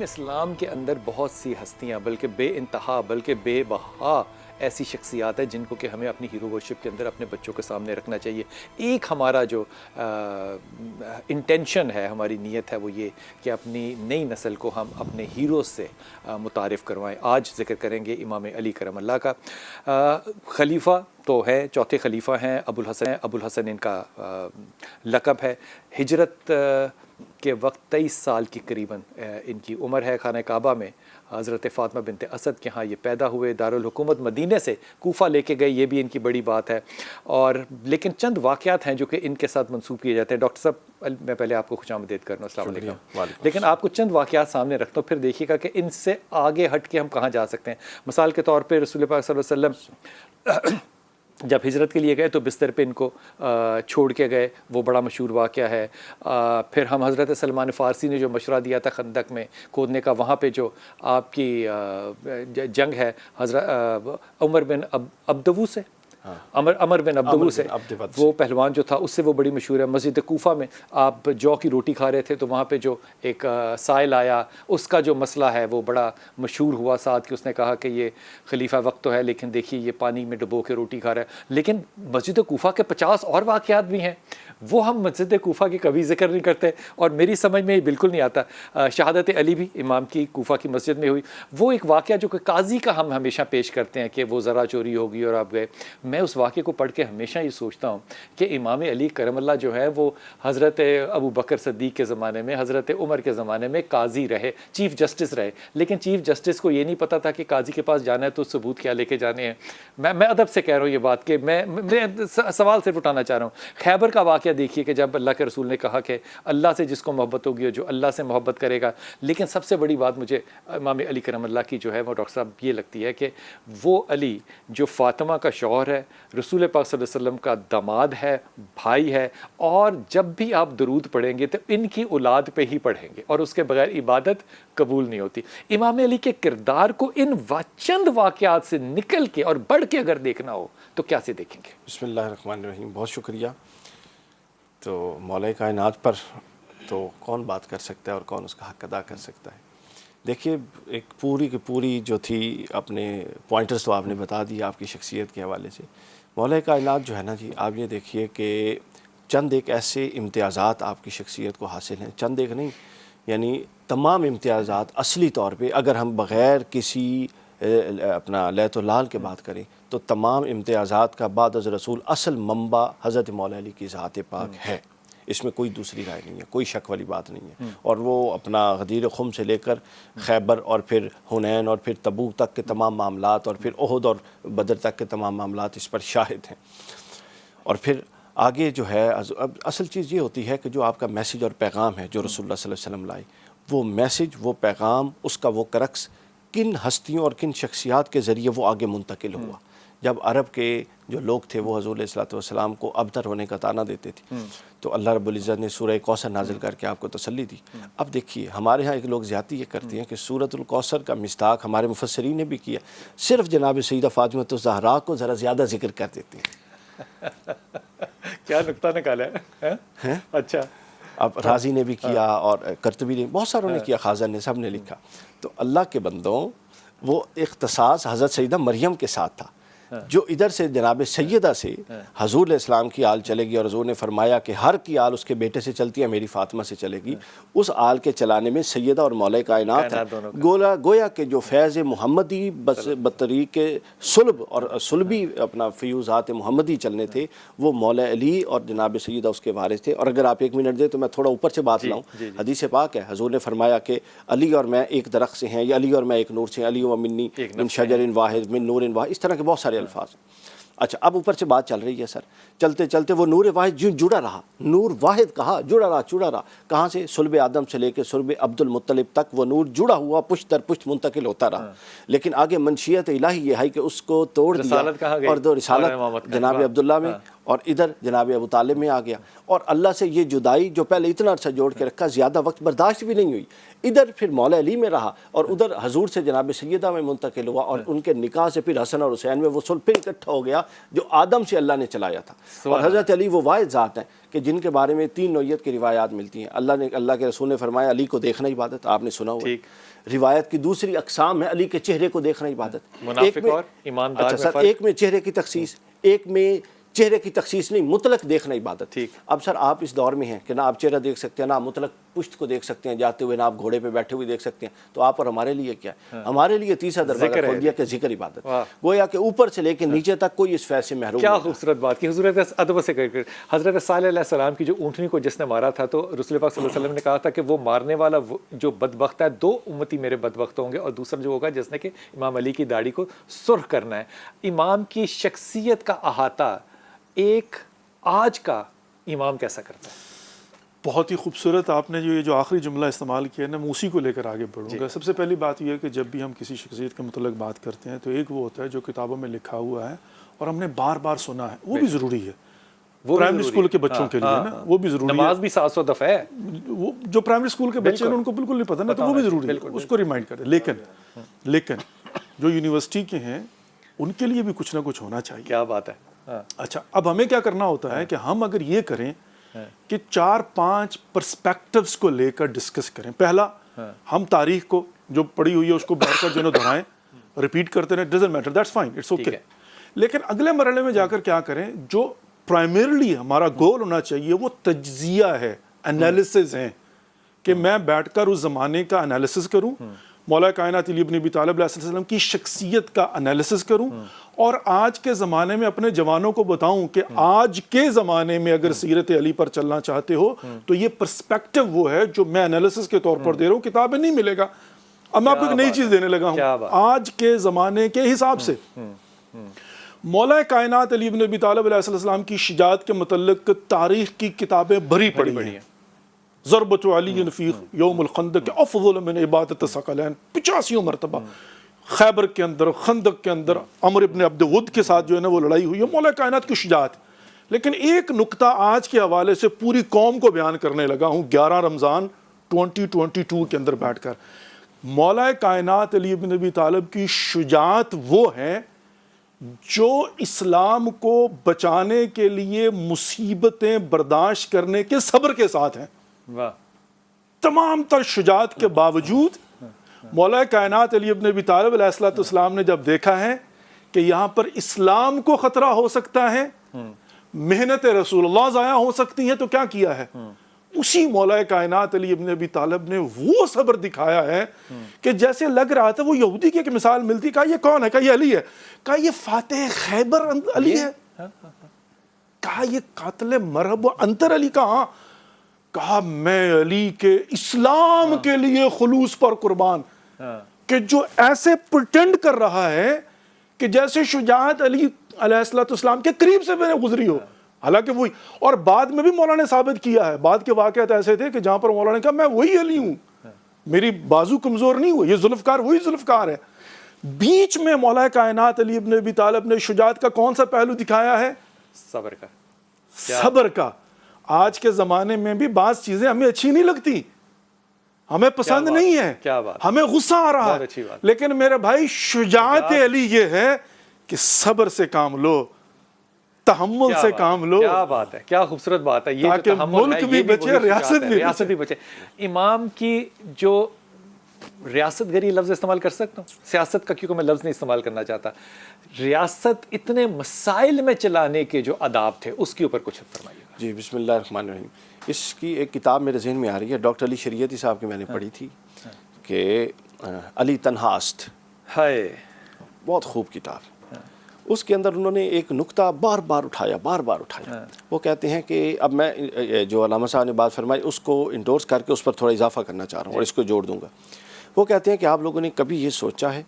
دین اسلام کے اندر بہت سی ہستیاں بلکہ بے انتہا بلکہ بے بہا ایسی شخصیات ہیں جن کو کہ ہمیں اپنی ہیرو ورشپ کے اندر اپنے بچوں کے سامنے رکھنا چاہیے. ایک ہمارا جو انٹینشن ہے, ہماری نیت ہے, وہ یہ کہ اپنی نئی نسل کو ہم اپنے ہیروز سے متعارف کروائیں. آج ذکر کریں گے امام علی کرم اللہ کا. خلیفہ تو ہے, چوتھے خلیفہ ہیں, ابو الحسن ان کا لقب ہے. ہجرت کے وقت 23 سال کی قریباً ان کی عمر ہے. خانہ کعبہ میں حضرت فاطمہ بنت اسد کے ہاں یہ پیدا ہوئے. دارالحکومت مدینہ سے کوفہ لے کے گئے, یہ بھی ان کی بڑی بات ہے. اور لیکن چند واقعات ہیں جو کہ ان کے ساتھ منسوب کیے جاتے ہیں. ڈاکٹر صاحب میں پہلے آپ کو خوش آمدید کرنا, السلام علیکم. لیکن آپ کو چند واقعات سامنے رکھتا ہوں, پھر دیکھیے گا کہ ان سے آگے ہٹ کے ہم کہاں جا سکتے ہیں. مثال کے طور پہ رسول پاک صلی اللہ علیہ وسلم جب ہجرت کے لیے گئے تو بستر پہ ان کو چھوڑ کے گئے, وہ بڑا مشہور واقعہ ہے. پھر ہم حضرت سلمان فارسی نے جو مشورہ دیا تھا خندق میں کھودنے کا, وہاں پہ جو آپ کی جنگ ہے حضرت عمر بن عبدو سے, عمر بن عبدو سے, وہ پہلوان جو تھا اس سے وہ بڑی مشہور ہے. مسجد کوفہ میں آپ جو کی روٹی کھا رہے تھے تو وہاں پہ جو ایک سائل آیا, اس کا جو مسئلہ ہے وہ بڑا مشہور ہوا ساتھ کہ اس نے کہا کہ یہ خلیفہ وقت تو ہے لیکن دیکھیے یہ پانی میں ڈبو کے روٹی کھا رہا ہے. لیکن مسجد کوفہ کے 50 اور واقعات بھی ہیں, وہ ہم مسجد کوفہ کی کبھی ذکر نہیں کرتے اور میری سمجھ میں بالکل نہیں آتا. شہادت علی بھی امام کی کوفہ کی مسجد میں ہوئی. وہ ایک واقعہ جو کہ قاضی کا ہم ہمیشہ پیش کرتے ہیں کہ وہ ذرا چوری ہوگی اور آپ گئے. میں اس واقعے کو پڑھ کے ہمیشہ یہ سوچتا ہوں کہ امام علی کرم اللہ جو ہے وہ حضرت ابو بکر صدیق کے زمانے میں, حضرت عمر کے زمانے میں قاضی رہے, چیف جسٹس رہے, لیکن چیف جسٹس کو یہ نہیں پتا تھا کہ قاضی کے پاس جانا ہے تو ثبوت کیا لے کے جانے ہیں. میں ادب سے کہہ رہا ہوں یہ بات کہ میں سوال صرف اٹھانا چاہ رہا ہوں. خیبر کا واقعہ دیکھیے کہ جب اللہ کے رسول نے کہا کہ اللہ سے جس کو محبت ہوگی اور جو اللہ سے محبت کرے گا. لیکن سب سے بڑی بات مجھے امام علی کرم اللہ کی جو ہے وہ ڈاکٹر صاحب یہ لگتی ہے کہ وہ علی جو فاطمہ کا شوہر ہے, رسول پاک صلی اللہ علیہ وسلم کا داماد ہے, بھائی ہے, اور جب بھی آپ درود پڑھیں گے تو ان کی اولاد پہ ہی پڑھیں گے اور اس کے بغیر عبادت قبول نہیں ہوتی. امام علی کے کردار کو ان چند واقعات سے نکل کے اور بڑھ کے اگر دیکھنا ہو تو کیا سے دیکھیں گے؟ بسم اللہ الرحمن الرحیم. بہت شکریہ. تو مولا کائنات پر تو کون بات کر سکتا ہے اور کون اس کا حق ادا کر سکتا ہے. دیکھیے ایک پوری کی پوری جو تھی اپنے پوائنٹرز تو آپ نے بتا دی آپ کی شخصیت کے حوالے سے. مولا کائنات جو ہے نا جی, آپ یہ دیکھیے کہ چند ایک ایسے امتیازات آپ کی شخصیت کو حاصل ہیں, چند ایک نہیں, یعنی تمام امتیازات اصلی طور پہ اگر ہم بغیر کسی اپنا لیت و لال کے بات کریں تو تمام امتیازات کا بعد از رسول اصل منبع حضرت مولا علی کی ذات پاک ہے. اس میں کوئی دوسری رائے نہیں ہے, کوئی شک والی بات نہیں ہے. اور وہ اپنا غدیر خم سے لے کر خیبر اور پھر حنین اور پھر تبوک تک کے تمام معاملات اور پھر احد اور بدر تک کے تمام معاملات اس پر شاہد ہیں. اور پھر آگے جو ہے اصل چیز یہ ہوتی ہے کہ جو آپ کا میسیج اور پیغام ہے جو رسول اللہ صلی اللہ علیہ وسلم لائے, وہ میسیج, وہ پیغام, اس کا وہ کرکس کن ہستیوں اور کن شخصیات کے ذریعے وہ آگے منتقل ہوا. جب عرب کے جو لوگ تھے وہ حضور علیہ الصلوۃ والسلام کو ابتر ہونے کا طعنہ دیتے تھے, تو اللہ رب العزت نے سورہ کوثر نازل کر کے آپ کو تسلی دی. اب دیکھیے ہمارے ہاں ایک لوگ زیادتی یہ کرتے ہیں کہ سورۃ الکوثر کا مصداق ہمارے مفسرین نے بھی کیا, صرف جناب سیدہ فاطمہ الزہراء کو ذرا زیادہ ذکر کر دیتے ہیں. کیا نقطہ نکالا ہے. اچھا, اب رازی نے بھی کیا اور قرطبی نے, بہت ساروں نے کیا, خازن نے, سب نے لکھا. تو اللہ کے بندوں وہ اختصاص حضرت سیدہ مریم کے ساتھ تھا, جو ادھر سے جناب سیدہ سے حضور علیہ السلام کی آل چلے گی, اور حضور نے فرمایا کہ ہر کی آل اس کے بیٹے سے چلتی ہے, میری فاطمہ سے چلے گی. اس آل کے چلانے میں سیدہ اور مولا کائنات ہے. گویا کہ جو فیض محمدی بطریق صلب اور صلبی اپنا فیوزات محمدی چلنے تھے وہ مولا علی اور جناب سیدہ اس کے وارث تھے. اور اگر آپ 1 منٹ دیں تو میں تھوڑا اوپر سے بات لاؤں. حدیث پاک ہے, حضور نے فرمایا کہ علی اور میں ایک درخت سے ہیں, یا علی اور میں ایک نور سے ہیں, علی و منی من شجر واحد من نور واحد, اس طرح کے بہت سارے الفاظ. اچھا, اب اوپر سے بات چل رہی ہے سر, چلتے چلتے وہ نور واحد جڑا رہا, نور واحد کہا, جڑا رہا. کہاں سے؟ صلب آدم سے لے کے صلب عبد المطلب تک وہ نور جڑا ہوا پشت در پشت منتقل ہوتا رہا. لیکن آگے منشیت الہی یہ ہے کہ اس کو توڑ دیا, اور دو رسالت جناب عبداللہ میں اور ادھر جناب ابو طالب میں آ گیا، اور اللہ سے یہ جدائی جو پہلے اتنا عرصہ جوڑ کے رکھا زیادہ وقت برداشت بھی نہیں ہوئی، ادھر پھر مولا علی میں رہا، اور ادھر حضور سے جناب سیدہ میں منتقل ہوا، اور ان کے نکاح سے پھر حسن اور حسین میں وہ صلح پھر اکٹھا ہو گیا جو آدم سے اللہ نے چلایا تھا۔ اور حضرت علی وہ واحد ذات ہیں کہ جن کے بارے میں 3 نوعیت کی روایات ملتی ہیں۔ اللہ کے رسول نے فرمایا علی کو دیکھنا عبادت، آپ نے سنا ہوا۔ روایت کی دوسری اقسام ہے علی کے چہرے کو دیکھنا عبادت، منافق اور ایماندار اچھا سر، ایک میں چہرے کی تخصیص، ایک میں چہرے کی تخصیص نہیں، مطلق دیکھنا عبادت۔ اب سر آپ اس دور میں ہیں کہ نہ آپ چہرہ دیکھ سکتے ہیں، نہ مطلق پشت کو دیکھ سکتے ہیں جاتے ہوئے، نہ آپ گھوڑے پہ بیٹھے ہوئے دیکھ سکتے ہیں، تو آپ اور ہمارے لیے کیا ہے؟ ہمارے لیے تیسرا دروازہ کھول دیا کہ ذکر عبادت، گویا کہ اوپر سے لے کے نیچے تک کوئی اس فیض سے محروم کیا نہیں۔ خوبصورت بات کی حضرت ادب سے کر حضرت صالح علیہ السلام کی جو اونٹنی کو جس نے مارا تھا، تو رسول پاک صلی اللہ علیہ وسلم نے کہا تھا کہ وہ مارنے والا جو بدبخت ہے، 2 امتی میرے بدبخت ہوں گے، اور دوسرا جو ہوگا جس نے کہ امام علی کی داڑھی کو سرخ کرنا ہے۔ امام کی شخصیت کا احاطہ ایک آج کا امام کیسا کرتا ہے؟ بہت ہی خوبصورت آپ نے جو آخری جملہ استعمال کیا ہے نا، میں اسی کو لے کر آگے بڑھوں گا۔ سب سے پہلی بات یہ ہے کہ جب بھی ہم کسی شخصیت کے متعلق بات کرتے ہیں تو ایک وہ ہوتا ہے جو کتابوں میں لکھا ہوا ہے اور ہم نے بار بار سنا ہے، وہ بھی ضروری ہے، وہ پرائمری اسکول کے بچوں کے لیے نا وہ بھی ضروری ہے۔ نماز بھی 700 دفعہ ہے، وہ جو پرائمری اسکول کے بچے ہیں ان کو بالکل نہیں پتہ نا، تو وہ بھی ضروری ہے، اس کو ریمائنڈ کریں۔ لیکن جو یونیورسٹی کے ہیں ان کے لیے بھی کچھ نہ کچھ ہونا چاہیے۔ کیا بات ہے۔ اچھا، اب ہمیں کیا کرنا ہوتا ہے کہ ہم اگر یہ کریں کہ 4-5 پرسپیکٹیوز کو لے کر ڈسکس کریں۔ پہلا، ہم تاریخ کو جو پڑھی ہوئی ہے اس کو بیٹھ کر جو دہرائیں، ریپیٹ کرتے رہیں، doesn't matter, that's fine, it's okay. لیکن اگلے مرحلے میں جا کر کیا کریں، جو پرائمرلی ہمارا گول ہونا چاہیے وہ تجزیہ ہے، انالیسز ہیں، کہ میں بیٹھ کر اس زمانے کا انالیسز کروں، مولا کائنات علی بن ابی طالب علیہ السلام کی شخصیت کا انالیسز کروں، اور آج کے زمانے میں اپنے جوانوں کو بتاؤں کہ آج کے زمانے میں اگر سیرت علی پر چلنا چاہتے ہو تو یہ پرسپیکٹیو وہ ہے جو میں انالیسز کے طور پر دے رہا ہوں، کتابیں نہیں ملے گا۔ اب میں آپ کو ایک نئی چیز دینے لگا ہوں آج کے زمانے کے حساب سے۔ مولا کائنات علی بن ابی طالب علیہ السلام کی شجاعت کے متعلق تاریخ کی کتابیں بھری پڑی ہیں۔ ضربۃ علی فی یوم الخندق افضل من عبادت ثقلین، 85 مرتبہ خیبر کے اندر، خندق کے اندر عمرو ابن عبد ود کے ساتھ جو ہے نا وہ لڑائی ہوئی ہے، مولا کائنات کی شجاعت۔ لیکن ایک نقطہ آج کے حوالے سے پوری قوم کو بیان کرنے لگا ہوں 11 رمضان 2022 کے اندر بیٹھ کر۔ مولا کائنات علی بن ابی طالب کی شجاعت وہ ہے جو اسلام کو بچانے کے لیے مصیبتیں برداشت کرنے کے صبر کے ساتھ ہیں۔ تمام تر شجاعت کے باوجود مولا کائنات علی بن ابی طالب علیہ السلام نے جب دیکھا ہے کہ یہاں پر اسلام کو خطرہ ہو سکتا ہے، محنت رسول اللہ ضائع ہو سکتی ہیں، تو کیا کیا ہے؟ اسی مولا کائنات علی بن ابی طالب نے وہ صبر دکھایا ہے کہ جیسے لگ رہا تھا وہ یہودی کی ایک مثال ملتی، کہا یہ کون ہے؟ کہا یہ علی ہے۔ کہا یہ فاتح خیبر علی ہے؟ کہا یہ قاتل مرہب و انتر علی کا؟ ہاں۔ کہا میں علی کے اسلام کے لیے خلوص پر قربان، کہ جو ایسے پرٹینڈ کر رہا ہے کہ جیسے شجاعت علی علیہ السلام کے قریب سے میں نے گزری ہو، حالانکہ وہی، اور بعد میں بھی مولا نے ثابت کیا ہے، بعد کے واقعات ایسے تھے کہ جہاں پر مولا نے کہا میں وہی علی ہوں، میری بازو کمزور نہیں ہوئی، یہ ذوالفقار وہی ذوالفقار ہے۔ بیچ میں مولا کائنات علی ابن ابی طالب نے شجاعت کا کون سا پہلو دکھایا ہے؟ صبر کا۔ صبر کا۔ آج کے زمانے میں بھی بعض چیزیں ہمیں اچھی نہیں لگتی، ہمیں پسند نہیں ہے، ہمیں غصہ آ رہا ہے، لیکن میرے بھائی شجاعت علی یہ ہے کہ صبر سے کام لو، تحمل سے کام لو۔ کیا بات ہے، کیا خوبصورت بات ہے، یہ تاکہ ملک بھی بچے، ریاست بھی بچے۔ امام کی جو ریاست گری لفظ استعمال کر سکتا ہوں، سیاست کا کیونکہ میں لفظ نہیں استعمال کرنا چاہتا، ریاست اتنے مسائل میں چلانے کے جو آداب تھے اس کے اوپر کچھ فرمائیے گا۔ جی بسم اللہ الرحمن الرحیم۔ اس کی ایک کتاب میرے ذہن میں آ رہی ہے، ڈاکٹر علی شریعتی صاحب کی میں نے پڑھی تھی، کہ علی تنہا است، بہت خوب کتاب۔ اس کے اندر انہوں نے ایک نقطہ بار بار اٹھایا۔ وہ کہتے ہیں کہ اب میں جو علامہ صاحب نے بات فرمائی اس کو انڈورس کر کے اس پر تھوڑا اضافہ کرنا چاہ رہا ہوں اور اس کو جوڑ دوں گا۔ وہ کہتے ہیں کہ آپ لوگوں نے کبھی یہ سوچا ہے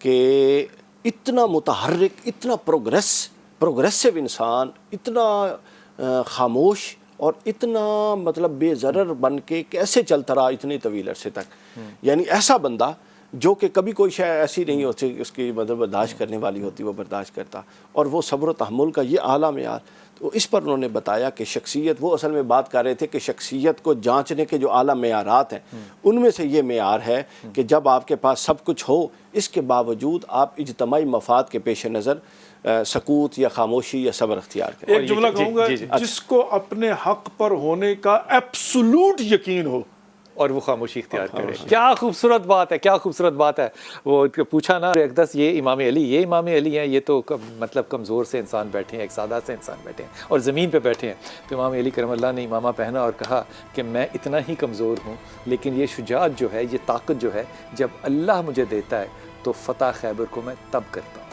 کہ اتنا متحرک، اتنا پروگریسو انسان، اتنا خاموش اور اتنا مطلب بے ضرر بن کے کیسے چلتا رہا اتنے طویل عرصے تک؟ یعنی ایسا بندہ جو کہ کبھی کوئی شے ایسی نہیں ہوتی اس کی مطلب برداشت کرنے والی ہوتی وہ برداشت کرتا، اور وہ صبر و تحمل کا یہ اعلیٰ معیار. تو اس پر انہوں نے بتایا کہ شخصیت، وہ اصل میں بات کر رہے تھے کہ شخصیت کو جانچنے کے جو اعلیٰ معیارات ہیں ان میں سے یہ معیار ہے کہ جب آپ کے پاس سب کچھ ہو اس کے باوجود آپ اجتماعی مفاد کے پیش نظر سکوت یا خاموشی یا صبر اختیار کریں. ایک جملہ کہوں گا، جس کو اپنے حق پر ہونے کا ایبسولوٹ یقین ہو اور وہ خاموشی اختیار کرے. کیا خوبصورت بات ہے، کیا خوبصورت بات ہے. وہ پوچھا نا اقدس یہ امام علی ہیں، یہ تو مطلب کمزور سے انسان بیٹھے ہیں، ایک سادہ سے انسان بیٹھے ہیں اور زمین پہ بیٹھے ہیں. تو امام علی کرم اللہ نے امامہ پہنا اور کہا کہ میں اتنا ہی کمزور ہوں، لیکن یہ شجاعت جو ہے، یہ طاقت جو ہے، جب اللہ مجھے دیتا ہے تو فتح خیبر کو میں تب کرتا ہوں.